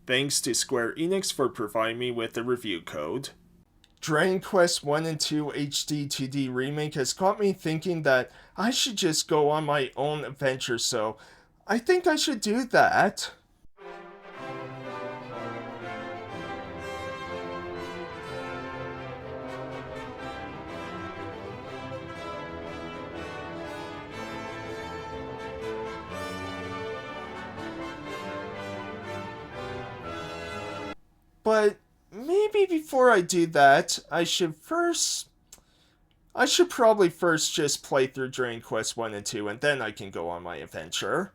Thanks to Square Enix for providing me with the review code. Dragon Quest 1 and 2 HD-2D Remake has got me thinking that I should just go on my own adventure, so I think I should do that. But maybe before I do that, I should probably first just play through Dragon Quest 1 and 2 and then I can go on my adventure.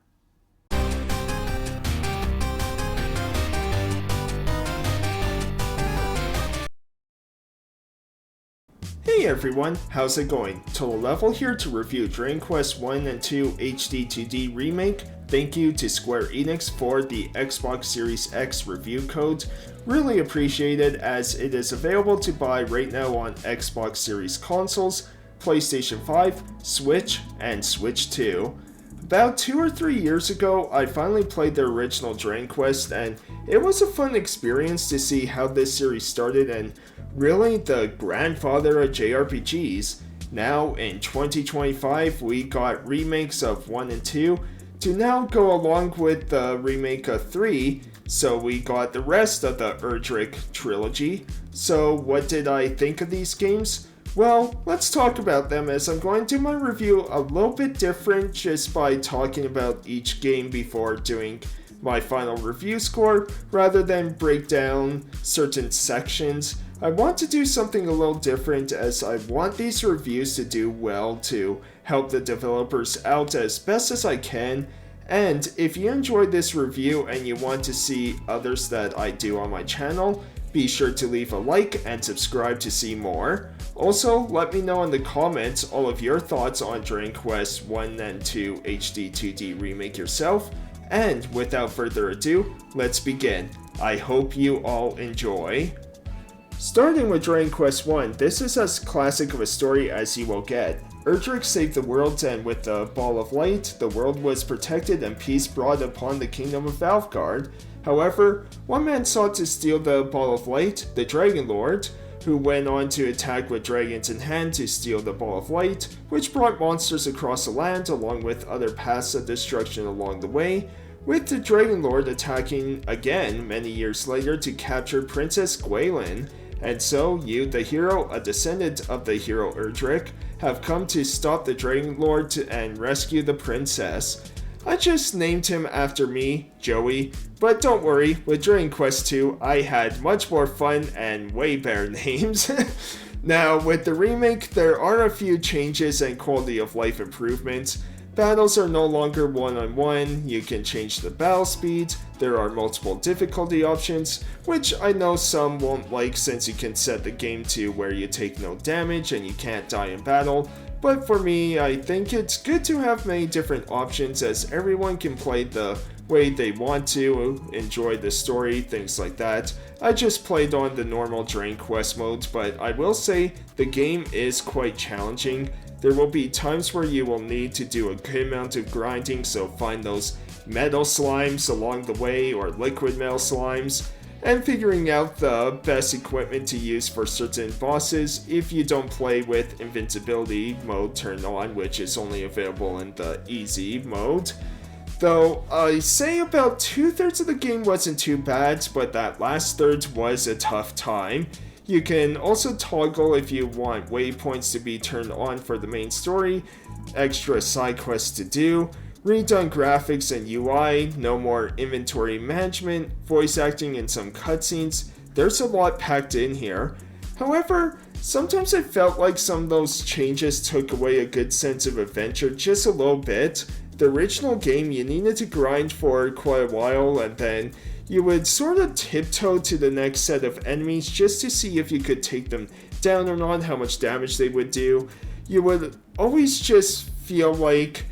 Hey everyone, how's it going? Total Level here to review Dragon Quest 1 and 2 HD-2D Remake. Thank you to Square Enix for the Xbox Series X review code. Really appreciate it, as it is available to buy right now on Xbox Series consoles, PlayStation 5, Switch, and Switch 2. About 2 or 3 years ago, I finally played the original Dragon Quest, and it was a fun experience to see how this series started and really the grandfather of JRPGs. Now in 2025, we got remakes of 1 and 2 to now go along with the remake of 3, so we got the rest of the Erdrick trilogy. So what did I think of these games? Well, let's talk about them, as I'm going to do my review a little bit different just by talking about each game before doing my final review score, rather than break down certain sections. I want to do something a little different, as I want these reviews to do well to help the developers out as best as I can. And if you enjoyed this review and you want to see others that I do on my channel, be sure to leave a like and subscribe to see more. Also, let me know in the comments all of your thoughts on Dragon Quest 1 and 2 HD-2D Remake yourself. And without further ado, let's begin. I hope you all enjoy. Starting with Dragon Quest 1, this is as classic of a story as you will get. Erdrick saved the world, and with the Ball of Light, the world was protected and peace brought upon the kingdom of Valgard. However, one man sought to steal the Ball of Light, the Dragon Lord, who went on to attack with dragons in hand to steal the Ball of Light, which brought monsters across the land along with other paths of destruction along the way, with the Dragon Lord attacking again many years later to capture Princess Gwaelin. And so, you, the hero, a descendant of the hero Erdrick, have come to stop the Dragon Lord and rescue the princess. I just named him after me, Joey, but don't worry, with Dragon Quest 2, I had much more fun and way better names. Now, with the remake, there are a few changes and quality of life improvements. Battles are no longer one-on-one, you can change the battle speed, there are multiple difficulty options, which I know some won't like since you can set the game to where you take no damage and you can't die in battle, but for me, I think it's good to have many different options, as everyone can play the way they want to, enjoy the story, things like that. I just played on the normal Dragon Quest mode, but I will say the game is quite challenging. There will be times where you will need to do a good amount of grinding, so find those metal slimes along the way, or liquid metal slimes, and figuring out the best equipment to use for certain bosses if you don't play with invincibility mode turned on, which is only available in the easy mode. Though I say about 2/3 of the game wasn't too bad, but that last third was a tough time. You can also toggle if you want waypoints to be turned on for the main story, extra side quests to do, redone graphics and UI, no more inventory management, voice acting in some cutscenes. There's a lot packed in here. However, sometimes I felt like some of those changes took away a good sense of adventure just a little bit. The original game, you needed to grind for quite a while, and then you would sort of tiptoe to the next set of enemies just to see if you could take them down or not, how much damage they would do. You would always just feel like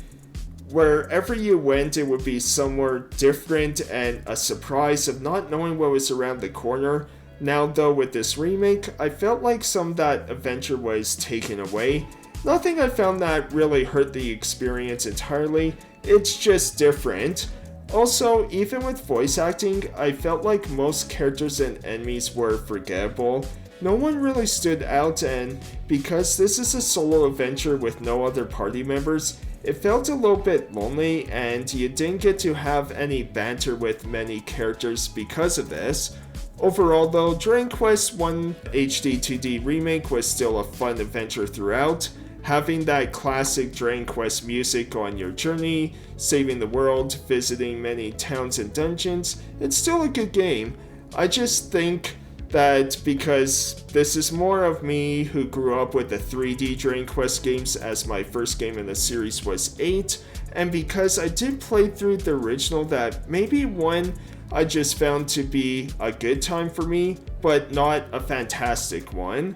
wherever you went, it would be somewhere different and a surprise of not knowing what was around the corner. Now though, with this remake, I felt like some of that adventure was taken away. Nothing I found that really hurt the experience entirely, it's just different. Also, even with voice acting, I felt like most characters and enemies were forgettable. No one really stood out, and because this is a solo adventure with no other party members, it felt a little bit lonely, and you didn't get to have any banter with many characters because of this. Overall though, Dragon Quest 1 HD-2D Remake was still a fun adventure throughout. Having that classic Dragon Quest music on your journey, saving the world, visiting many towns and dungeons, it's still a good game. I just think that because this is more of me who grew up with the 3D Dragon Quest games, as my first game in the series was 8, and because I did play through the original, that maybe 1 I just found to be a good time for me, but not a fantastic one.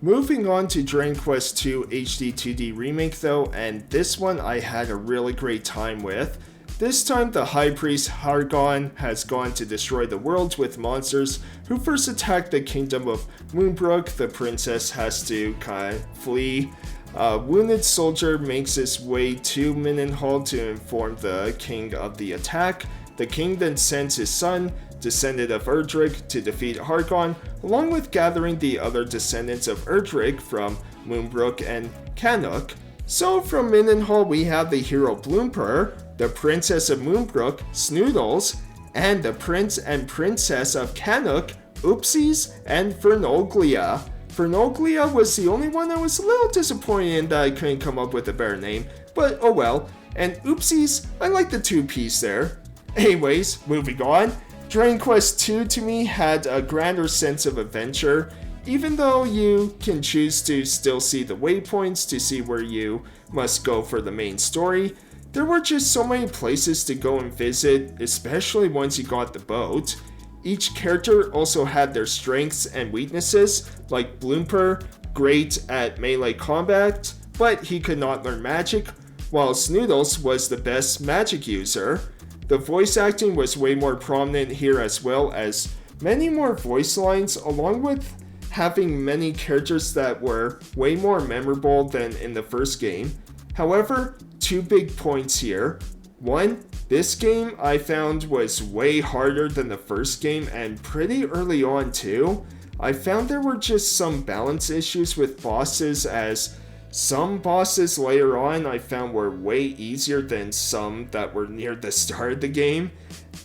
Moving on to Dragon Quest 2 HD-2D Remake though, and this one I had a really great time with. This time the High Priest Hargon has gone to destroy the world with monsters who first attack the kingdom of Moonbrook. The princess has to kind of flee. A wounded soldier makes his way to Mendenhall to inform the king of the attack. The king then sends his son, descendant of Erdrick, to defeat Hargon, along with gathering the other descendants of Erdrick from Moonbrook and Canuck. So from Mendenhall we have the hero Bloomper, the princess of Moonbrook, Snoodles, and the prince and princess of Canuck, Oopsies and Fernoglia. Fernoglia was the only one I was a little disappointed in that I couldn't come up with a better name, but oh well. And Oopsies, I like the 2 piece there. Anyways, moving on. Dragon Quest 2 to me had a grander sense of adventure. Even though you can choose to still see the waypoints to see where you must go for the main story, there were just so many places to go and visit, especially once you got the boat. Each character also had their strengths and weaknesses, like Bloomper, great at melee combat, but he could not learn magic, while Snoodles was the best magic user. The voice acting was way more prominent here, as well as many more voice lines, along with having many characters that were way more memorable than in the first game. However, 2 big points here. 1, this game I found was way harder than the first game, and pretty early on too. I found there were just some balance issues with bosses, as some bosses later on I found were way easier than some that were near the start of the game.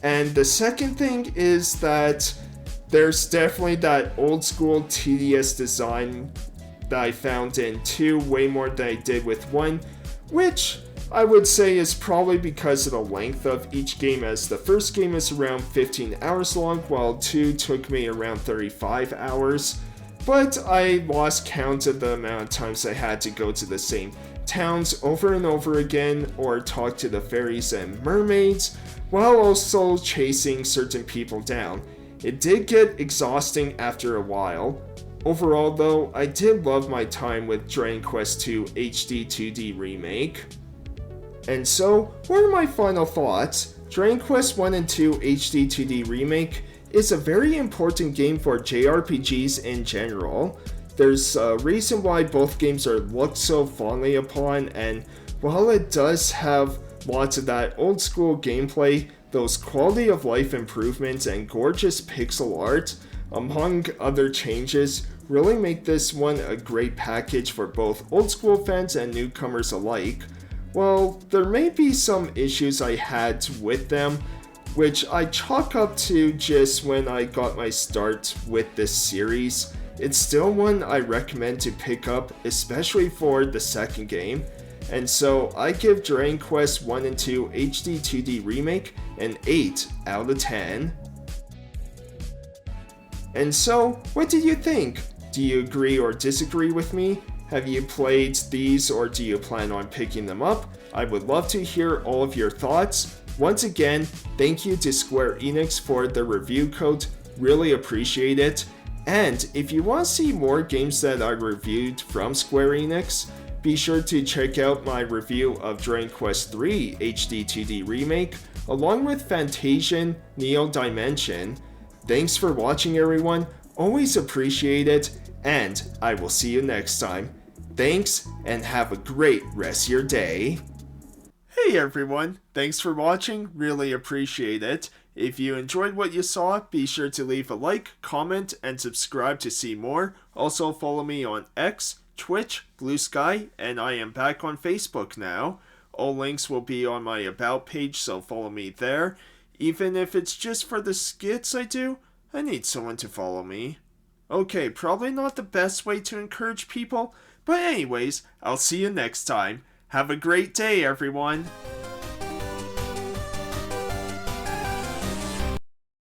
And the second thing is that there's definitely that old school tedious design that I found in 2 way more than I did with 1, which I would say is probably because of the length of each game, as the first game is around 15 hours long, while 2 took me around 35 hours. But I lost count of the amount of times I had to go to the same towns over and over again, or talk to the fairies and mermaids, while also chasing certain people down. It did get exhausting after a while. Overall though, I did love my time with Dragon Quest 2 HD-2D Remake. And so, what are my final thoughts? Dragon Quest 1 and 2 HD-2D Remake is a very important game for JRPGs in general. There's a reason why both games are looked so fondly upon, and while it does have lots of that old school gameplay, those quality of life improvements and gorgeous pixel art, among other changes, really make this one a great package for both old school fans and newcomers alike. Well, there may be some issues I had with them, which I chalk up to just when I got my start with this series. It's still one I recommend to pick up, especially for the second game. And so I give Dragon Quest 1 and 2 HD-2D Remake an 8 out of 10. And so, what did you think? Do you agree or disagree with me? Have you played these, or do you plan on picking them up? I would love to hear all of your thoughts. Once again, thank you to Square Enix for the review code, really appreciate it. And if you want to see more games that I reviewed from Square Enix, be sure to check out my review of Dragon Quest 3 HD-2D Remake, along with Fantasian Neo Dimension. Thanks for watching everyone, always appreciate it, and I will see you next time. Thanks, and have a great rest of your day. Hey everyone, thanks for watching, really appreciate it. If you enjoyed what you saw, be sure to leave a like, comment, and subscribe to see more. Also follow me on X, Twitch, Bluesky, and I am back on Facebook now. All links will be on my About page, so follow me there. Even if it's just for the skits I do, I need someone to follow me. Okay, probably not the best way to encourage people, but anyways, I'll see you next time. Have a great day, everyone!